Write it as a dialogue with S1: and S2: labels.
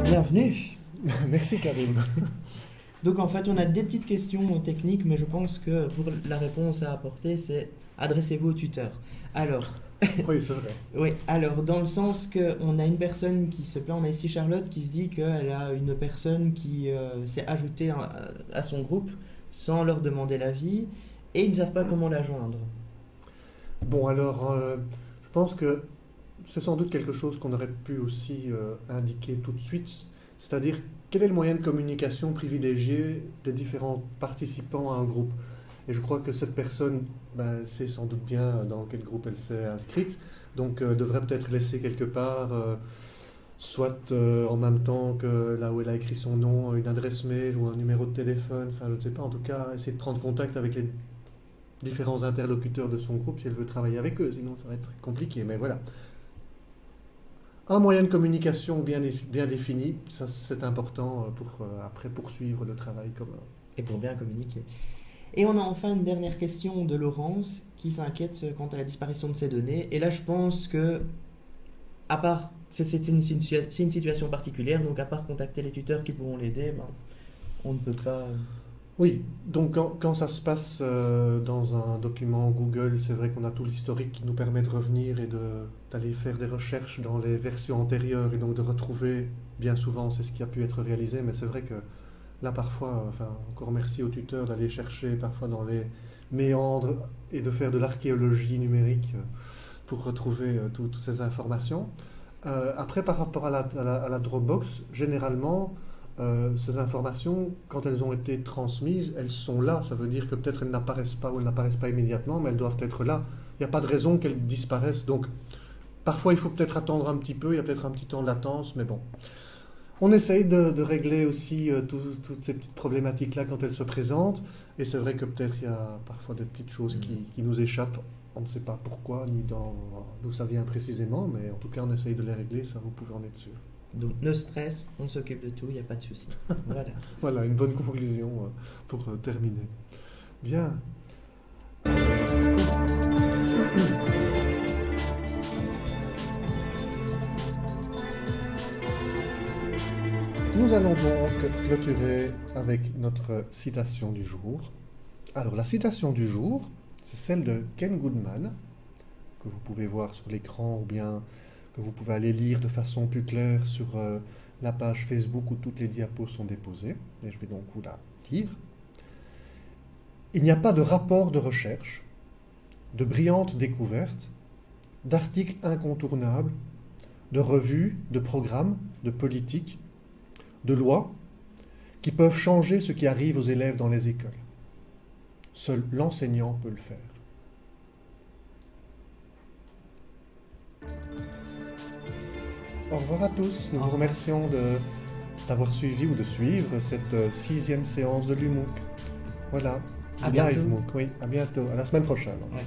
S1: Bienvenue.
S2: Merci Karim.
S1: Donc en fait, on a des petites questions techniques, mais je pense que pour la réponse à apporter, c'est adressez-vous au tuteur. Alors,
S2: Oui, c'est vrai.
S1: oui, alors dans le sens que on a une personne qui se plaint, on a ici Charlotte qui se dit qu'elle a une personne qui s'est ajoutée à son groupe sans leur demander l'avis et ils ne savent pas comment la joindre.
S2: Bon, alors, je pense que c'est sans doute quelque chose qu'on aurait pu aussi indiquer tout de suite, c'est-à-dire quel est le moyen de communication privilégié des différents participants à un groupe. Et je crois que cette personne sait sans doute bien dans quel groupe elle s'est inscrite, donc devrait peut-être laisser quelque part, soit en même temps que là où elle a écrit son nom, une adresse mail ou un numéro de téléphone, enfin je ne sais pas, en tout cas essayer de prendre contact avec les différents interlocuteurs de son groupe si elle veut travailler avec eux, sinon ça va être compliqué, mais voilà. Un moyen de communication bien défini, ça c'est important pour après poursuivre le travail commun.
S1: Et pour bien communiquer. Et on a enfin une dernière question de Laurence qui s'inquiète quant à la disparition de ses données. Et là, je pense que, à part, c'est une situation particulière, donc à part contacter les tuteurs qui pourront l'aider, ben, on ne peut pas.
S2: Oui, donc quand ça se passe dans un document Google, c'est vrai qu'on a tout l'historique qui nous permet de revenir et d'aller faire des recherches dans les versions antérieures et donc de retrouver, bien souvent, c'est ce qui a pu être réalisé, mais c'est vrai que là parfois, enfin encore merci aux tuteurs d'aller chercher parfois dans les méandres et de faire de l'archéologie numérique pour retrouver toutes ces informations. Après, par rapport à la Dropbox, généralement, ces informations, quand elles ont été transmises, elles sont là. Ça veut dire que peut-être elles n'apparaissent pas ou elles n'apparaissent pas immédiatement, mais elles doivent être là. Il n'y a pas de raison qu'elles disparaissent. Donc, parfois, il faut peut-être attendre un petit peu. Il y a peut-être un petit temps de latence, mais bon. On essaye de régler aussi toutes ces petites problématiques-là quand elles se présentent. Et c'est vrai que peut-être il y a parfois des petites choses qui nous échappent. On ne sait pas pourquoi, ni d'où ça vient précisément, mais en tout cas, on essaye de les régler, ça vous pouvez en être sûr.
S1: Donc, no stress, on s'occupe de tout, il n'y a pas de souci. Voilà.
S2: Voilà, une bonne conclusion pour terminer. Bien. Nous allons donc clôturer avec notre citation du jour. Alors, la citation du jour, c'est celle de Ken Goodman, que vous pouvez voir sur l'écran ou bien que vous pouvez aller lire de façon plus claire sur la page Facebook où toutes les diapos sont déposées. Et je vais donc vous la lire. Il n'y a pas de rapport de recherche, de brillantes découvertes, d'articles incontournables, de revues, de programmes, de politiques, de lois qui peuvent changer ce qui arrive aux élèves dans les écoles. Seul l'enseignant peut le faire. Au revoir à tous. Nous vous remercions d'avoir suivi ou de suivre cette 6e séance de l'UMOOC. Voilà.
S1: À bientôt.
S2: Live MOOC, oui. À bientôt. À la semaine prochaine.
S1: Ouais.